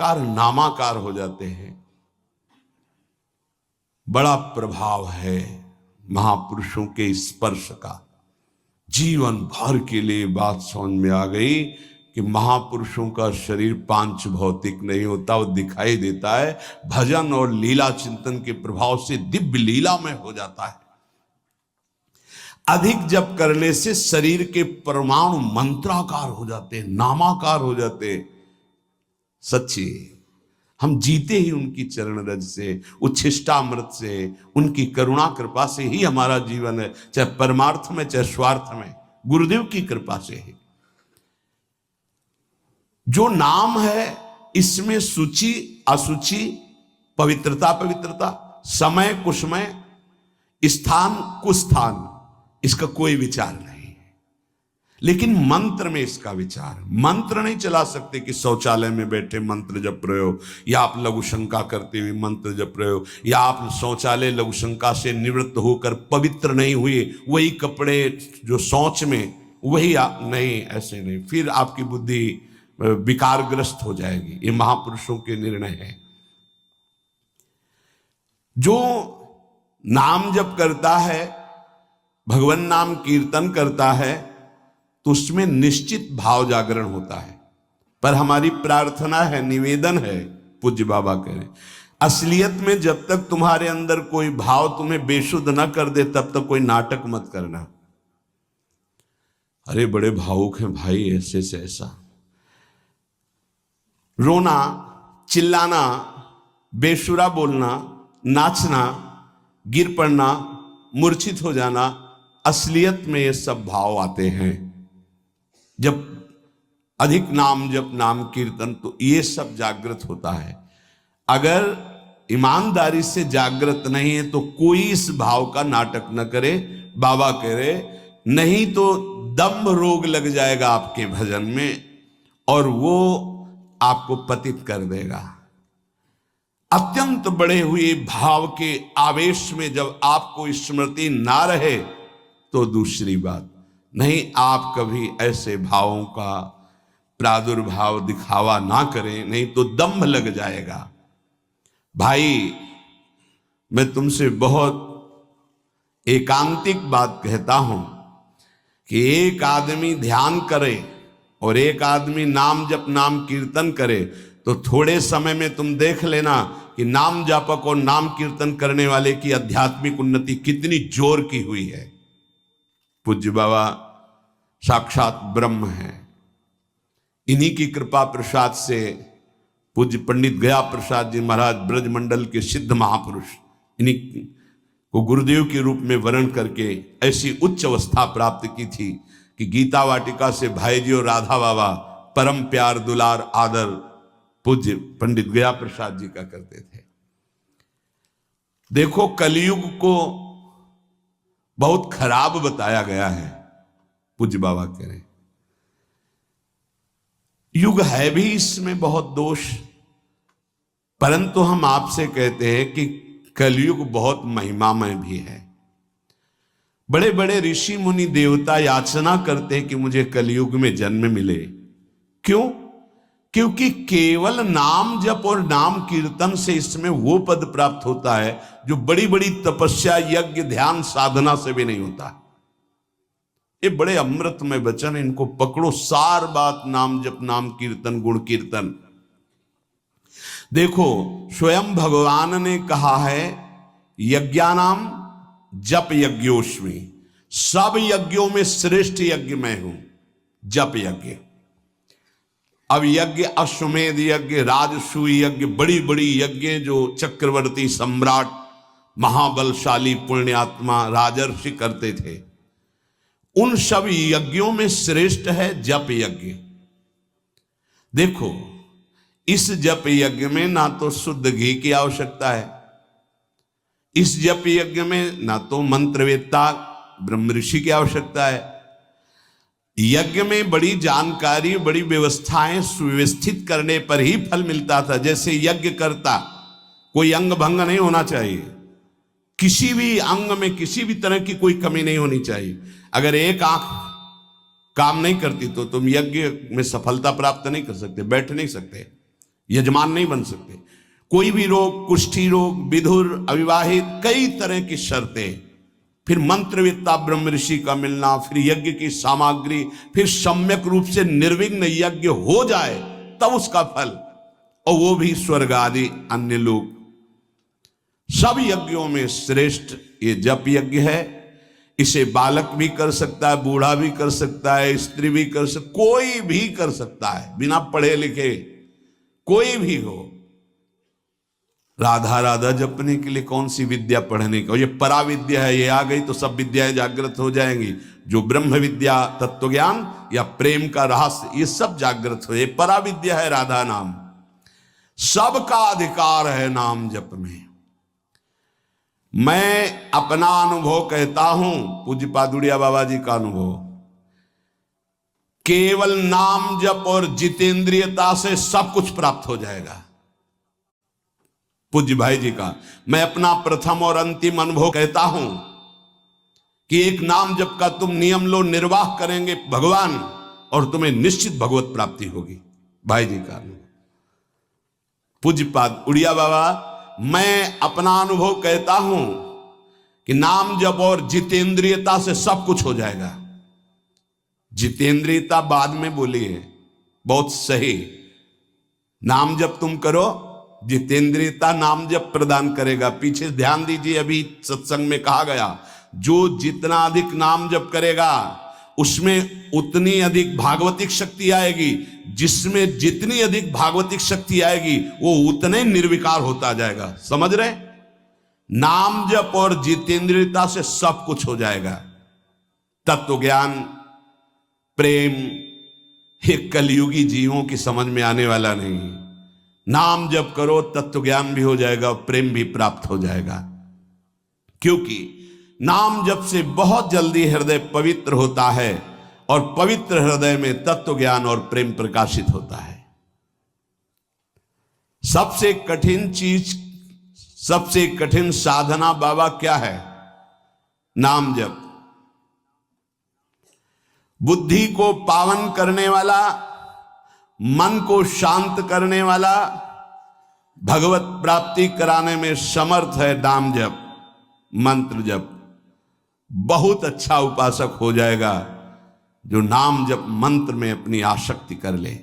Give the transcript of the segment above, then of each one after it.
निराकार नामाकार हो जाते हैं। बड़ा प्रभाव है महापुरुषों के स्पर्श का। जीवन भर के लिए बात समझ में आ गई कि महापुरुषों का शरीर पांच भौतिक नहीं होता, वो दिखाई देता है भजन और लीला चिंतन के प्रभाव से दिव्य लीला में हो जाता है। अधिक जप करने से शरीर के परमाणु मंत्राकार हो जाते हैं, नामाकार हो जाते हैं। सच्ची हम जीते ही उनकी चरण रज से, उच्छिष्टामृत से, उनकी करुणा कृपा से ही हमारा जीवन है, चाहे परमार्थ में चाहे स्वार्थ में, गुरुदेव की कृपा से ही। जो नाम है इसमें सूची असुचि, पवित्रता पवित्रता, समय कुसमय, स्थान कुस्थान, इसका कोई विचार नहीं है। लेकिन मंत्र में इसका विचार, मंत्र नहीं चला सकते कि शौचालय में बैठे मंत्र जप रहे हो, या आप लघु शंका करते हुए मंत्र जप रहे हो, या आप शौचालय लघु शंका से निवृत्त होकर पवित्र नहीं हुए, वही कपड़े जो शौच में वही नहीं, ऐसे नहीं, फिर आपकी बुद्धि विकारग्रस्त हो जाएगी। ये महापुरुषों के निर्णय है। जो नाम जप करता है, भगवान नाम कीर्तन करता है, तो उसमें निश्चित भाव जागरण होता है। पर हमारी प्रार्थना है, निवेदन है, पूज्य बाबा कह रहे, असलियत में जब तक तुम्हारे अंदर कोई भाव तुम्हें बेशुद्ध न कर दे तब तक कोई नाटक मत करना। अरे बड़े भावुक हैं भाई, ऐसे से ऐसा रोना, चिल्लाना, बेसुरा बोलना, नाचना, गिर पड़ना, मूर्छित हो जाना, असलियत में ये सब भाव आते हैं जब अधिक नाम जप नाम कीर्तन, तो ये सब जागृत होता है। अगर ईमानदारी से जागृत नहीं है तो कोई इस भाव का नाटक न करे। बाबा कह रहे, नहीं तो दम्भ रोग लग जाएगा आपके भजन में और वो आपको पतित कर देगा। अत्यंत बड़े हुए भाव के आवेश में जब आपको स्मृति ना रहे तो दूसरी बात नहीं, आप कभी ऐसे भावों का प्रादुर्भाव दिखावा ना करें, नहीं तो दम्भ लग जाएगा। भाई मैं तुमसे बहुत एकांतिक बात कहता हूं कि एक आदमी ध्यान करे और एक आदमी नाम जप नाम कीर्तन करे तो थोड़े समय में तुम देख लेना कि नाम जापक और नाम कीर्तन करने वाले की आध्यात्मिक उन्नति कितनी जोर की हुई है। पूज्य बाबा साक्षात ब्रह्म है। इन्हीं की कृपा प्रसाद से पूज्य पंडित गया प्रसाद जी महाराज ब्रजमंडल के सिद्ध महापुरुष, इन्हीं को गुरुदेव के रूप में वर्ण करके ऐसी उच्च अवस्था प्राप्त की थी कि गीता वाटिका से भाई जी और राधा बाबा परम प्यार दुलार आदर पूज्य पंडित गया प्रसाद जी का करते थे। देखो कलयुग को बहुत खराब बताया गया है, पूज्य बाबा कह रहे, युग है भी इसमें बहुत दोष, परंतु हम आपसे कहते हैं कि कलयुग बहुत महिमामय भी है। बड़े बड़े ऋषि मुनि देवता याचना करते हैं कि मुझे कलयुग में जन्म मिले। क्यों? क्योंकि केवल नाम जप और नाम कीर्तन से इसमें वो पद प्राप्त होता है जो बड़ी बड़ी तपस्या यज्ञ ध्यान साधना से भी नहीं होता है। ये बड़े अमृतमय वचन, इनको पकड़ो, सार बात नाम जप नाम कीर्तन गुण कीर्तन। देखो स्वयं भगवान ने कहा है, यज्ञानाम जप यज्ञोस्मि, सब यज्ञों में श्रेष्ठ यज्ञ मैं हूं, जप यज्ञ। अब यज्ञ अश्वमेध यज्ञ, राजसूय यज्ञ, बड़ी बड़ी यज्ञ जो चक्रवर्ती सम्राट महाबलशाली पुण्यात्मा राजर्षि करते थे, उन सब यज्ञों में श्रेष्ठ है जप यज्ञ। देखो इस जप यज्ञ में ना तो शुद्ध घी की आवश्यकता है, इस जप यज्ञ में ना तो मंत्रवेत्ता ब्रह्म ऋषि की आवश्यकता है। यज्ञ में बड़ी जानकारी बड़ी व्यवस्थाएं सुव्यवस्थित करने पर ही फल मिलता था। जैसे यज्ञ करता कोई अंग भंग नहीं होना चाहिए, किसी भी अंग में किसी भी तरह की कोई कमी नहीं होनी चाहिए। अगर एक आंख काम नहीं करती तो तुम यज्ञ में सफलता प्राप्त नहीं कर सकते, बैठ नहीं सकते। यजमान नहीं बन सकते। कोई भी रोग, कुष्ठी रोग, विधुर, अविवाहित, कई तरह की शर्तें, फिर मंत्रविद्ता ब्रह्म ऋषि का मिलना, फिर यज्ञ की सामग्री, फिर सम्यक रूप से निर्विघ्न यज्ञ हो जाए तब उसका फल, और वो भी स्वर्ग आदि अन्य लोग। सब यज्ञों में श्रेष्ठ ये जप यज्ञ है। इसे बालक भी कर सकता है, बूढ़ा भी कर सकता है, स्त्री भी कर सकता, कोई भी कर सकता है, बिना पढ़े लिखे कोई भी हो। राधा राधा जपने के लिए कौन सी विद्या पढ़ने का, ये पराविद्या है, ये आ गई तो सब विद्याएं जागृत हो जाएंगी। जो ब्रह्म विद्या, तत्व ज्ञान या प्रेम का रहस्य, ये सब जागृत हो, ये पराविद्या है राधा नाम। सबका अधिकार है नाम जप में। मैं अपना अनुभव कहता हूं, पूज्य पादुड़िया बाबा जी का अनुभव, केवल नाम जप और जितेंद्रियता से सब कुछ प्राप्त हो जाएगा। पूज्य भाई जी का मैं अपना प्रथम और अंतिम अनुभव कहता हूं कि एक नाम जप का तुम नियम लो, निर्वाह करेंगे भगवान, और तुम्हें निश्चित भगवत प्राप्ति होगी। भाई जी का अनुभव। पूज्य पाद उड़िया बाबा, मैं अपना अनुभव कहता हूं कि नाम जप और जितेंद्रियता से सब कुछ हो जाएगा। जितेंद्रियता बाद में बोली है, बहुत सही। नाम जप तुम करो, जितेंद्रियता नाम जप प्रदान करेगा। पीछे ध्यान दीजिए, अभी सत्संग में कहा गया, जो जितना अधिक नाम जप करेगा उसमें उतनी अधिक भागवतिक शक्ति आएगी। जिसमें जितनी अधिक भागवतिक शक्ति आएगी वो उतने निर्विकार होता जाएगा। समझ रहे? नाम जप और जितेंद्रियता से सब कुछ हो जाएगा। तत्व ज्ञान, प्रेम, ये कलयुगी जीवों की समझ में आने वाला नहीं। नाम जप करो, तत्व ज्ञान भी हो जाएगा, प्रेम भी प्राप्त हो जाएगा। क्योंकि नाम जप से बहुत जल्दी हृदय पवित्र होता है, और पवित्र हृदय में तत्व ज्ञान और प्रेम प्रकाशित होता है। सबसे कठिन चीज, सबसे कठिन साधना बाबा क्या है? नाम जप। बुद्धि को पावन करने वाला, मन को शांत करने वाला, भगवत प्राप्ति कराने में समर्थ है नाम जप, मंत्र जप। बहुत अच्छा उपासक हो जाएगा जो नाम जप मंत्र में अपनी आसक्ति कर ले।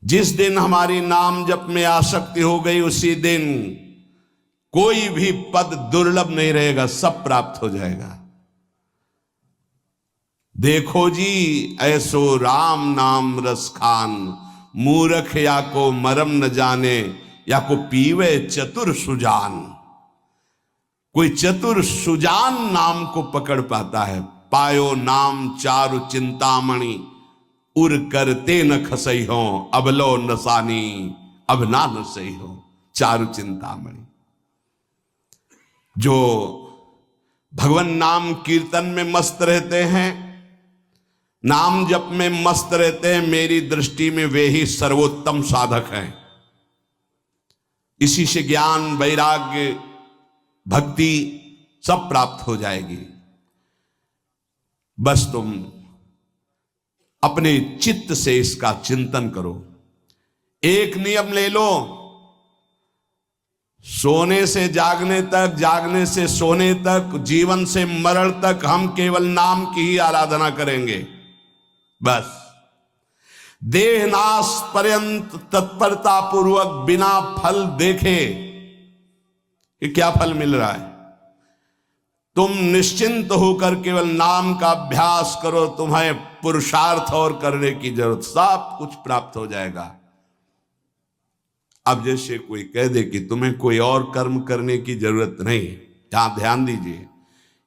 जिस दिन हमारी नाम जप में आसक्ति हो गई, उसी दिन कोई भी पद दुर्लभ नहीं रहेगा, सब प्राप्त हो जाएगा। देखो जी ऐसो राम नाम रस खान, मूर्ख या को मरम न जाने, या को पीवे चतुर सुजान। कोई चतुर सुजान नाम को पकड़ पाता है। पायो नाम चारु चिंतामणि, उर करते न खसई हो, अबलो नसानी अब ना नसई हो। चारु चिंतामणि, जो भगवान नाम कीर्तन में मस्त रहते हैं, नाम जप में मस्त रहते हैं, मेरी दृष्टि में वे ही सर्वोत्तम साधक हैं। इसी से ज्ञान, वैराग्य, भक्ति सब प्राप्त हो जाएगी। बस तुम अपने चित्त से इसका चिंतन करो। एक नियम ले लो, सोने से जागने तक, जागने से सोने तक, जीवन से मरण तक हम केवल नाम की ही आराधना करेंगे। बस देहनाश पर्यंत तत्परता पूर्वक बिना फल देखे कि क्या फल मिल रहा है, तुम निश्चिंत होकर केवल नाम का अभ्यास करो। तुम्हें पुरुषार्थ और करने की जरूरत, सब कुछ प्राप्त हो जाएगा। अब जैसे कोई कह दे कि तुम्हें कोई और कर्म करने की जरूरत नहीं, यहां ध्यान दीजिए,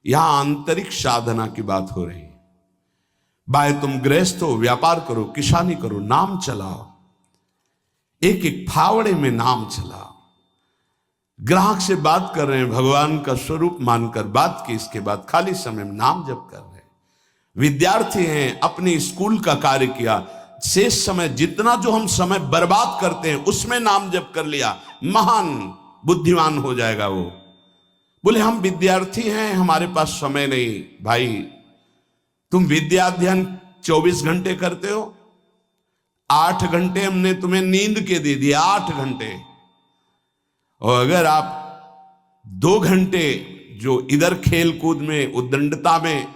यहां आंतरिक साधना की बात हो रही है। भाई तुम गृहस्थ हो, व्यापार करो, किसानी करो, नाम चलाओ, एक एक फावड़े में नाम चलाओ। ग्राहक से बात कर रहे हैं, भगवान का स्वरूप मानकर बात की, इसके बाद खाली समय में नाम जप कर रहे हैं। विद्यार्थी हैं, अपनी स्कूल का कार्य किया, शेष समय जितना जो हम समय बर्बाद करते हैं उसमें नाम जप कर लिया, महान बुद्धिमान हो जाएगा वो। बोले हम विद्यार्थी हैं, हमारे पास समय नहीं। भाई तुम विद्या अध्ययन 24 घंटे करते हो, 8 घंटे हमने तुम्हें नींद के दे दिए, 8 घंटे। और अगर आप 2 घंटे जो इधर खेल कूद में, उद्दंडता में,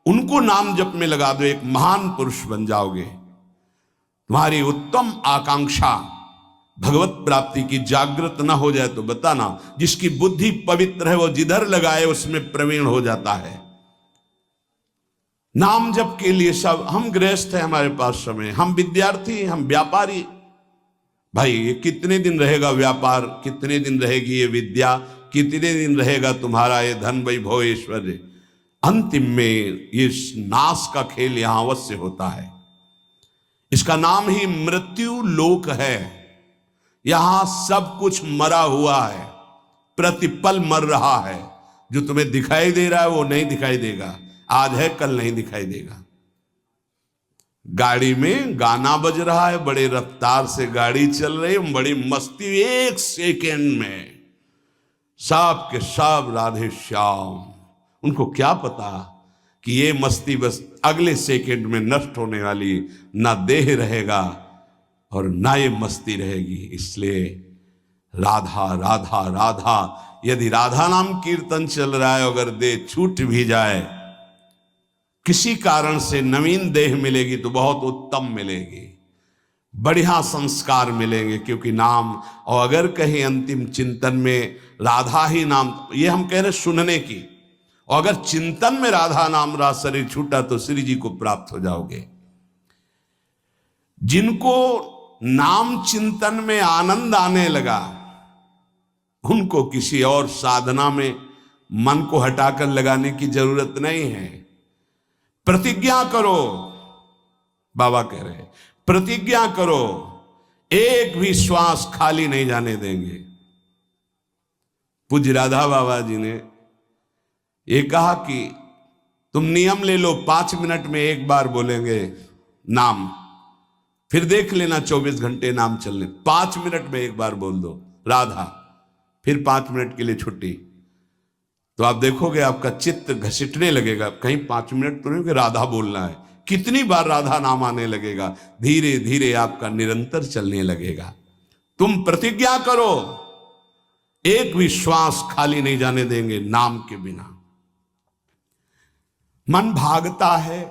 उनको नाम जप में लगा दो, एक महान पुरुष बन जाओगे। तुम्हारी उत्तम आकांक्षा भगवत प्राप्ति की जागृत ना हो जाए तो बताना। जिसकी बुद्धि पवित्र है वो जिधर लगाए उसमें प्रवीण हो जाता है। नाम जप के लिए सब, हम गृहस्थ हैं, हमारे पास समय, हम विद्यार्थी, हम व्यापारी। भाई ये कितने दिन रहेगा व्यापार, कितने दिन रहेगी ये विद्या, कितने दिन रहेगा तुम्हारा ये धन वैभव ऐश्वर्य। अंतिम में ये नाश का खेल यहां अवश्य होता है। इसका नाम ही मृत्यु लोक है। यहां सब कुछ मरा हुआ है, प्रतिपल मर रहा है। जो तुम्हें दिखाई दे रहा है वो नहीं दिखाई देगा, आज है कल नहीं दिखाई देगा। गाड़ी में गाना बज रहा है, बड़े रफ्तार से गाड़ी चल रही है, बड़ी मस्ती, 1 सेकेंड में सब के सब राधे श्याम। उनको क्या पता कि ये मस्ती बस अगले सेकेंड में नष्ट होने वाली, ना देह रहेगा और ना ये मस्ती रहेगी। इसलिए राधा राधा राधा, यदि राधा नाम कीर्तन चल रहा है, अगर देह छूट भी जाए, किसी कारण से नवीन देह मिलेगी तो बहुत उत्तम मिलेगी, बढ़िया संस्कार मिलेंगे, क्योंकि नाम। और अगर कहीं अंतिम चिंतन में राधा ही नाम, ये हम कह रहे सुनने की, और अगर चिंतन में राधा नाम रहा, शरीर छूटा, तो श्री जी को प्राप्त हो जाओगे। जिनको नाम चिंतन में आनंद आने लगा, उनको किसी और साधना में मन को हटाकर लगाने की जरूरत नहीं है। प्रतिज्ञा करो, बाबा कह रहे हैं, प्रतिज्ञा करो, एक भी श्वास खाली नहीं जाने देंगे। पूज्य राधा बाबा जी ने ये कहा कि तुम नियम ले लो, 5 मिनट में एक बार बोलेंगे नाम, फिर देख लेना 24 घंटे नाम चलने, 5 मिनट में एक बार बोल दो राधा, फिर 5 मिनट के लिए छुट्टी। तो आप देखोगे आपका चित्त घसीटने लगेगा, कहीं 5 मिनट तो नहीं कि राधा बोलना है, कितनी बार राधा नाम आने लगेगा। धीरे धीरे आपका निरंतर चलने लगेगा। तुम प्रतिज्ञा करो, एक भी श्वास खाली नहीं जाने देंगे नाम के बिना। मन भागता है,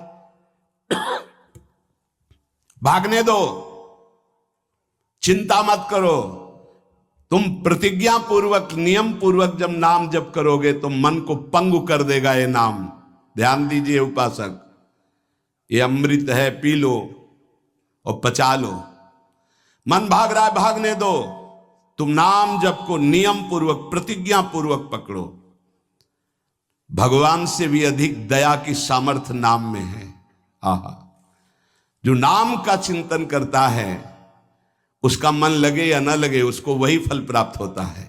भागने दो, चिंता मत करो। तुम प्रतिज्ञा पूर्वक, नियम पूर्वक जब नाम जप करोगे तो मन को पंगु कर देगा ये नाम। ध्यान दीजिए उपासक, ये अमृत है, पी लो और पचा लो। मन भाग रहा है, भागने दो। तुम नाम जप को नियम पूर्वक, प्रतिज्ञा पूर्वक पकड़ो। भगवान से भी अधिक दया की सामर्थ्य नाम में है। आहा, जो नाम का चिंतन करता है उसका मन लगे या न लगे, उसको वही फल प्राप्त होता है।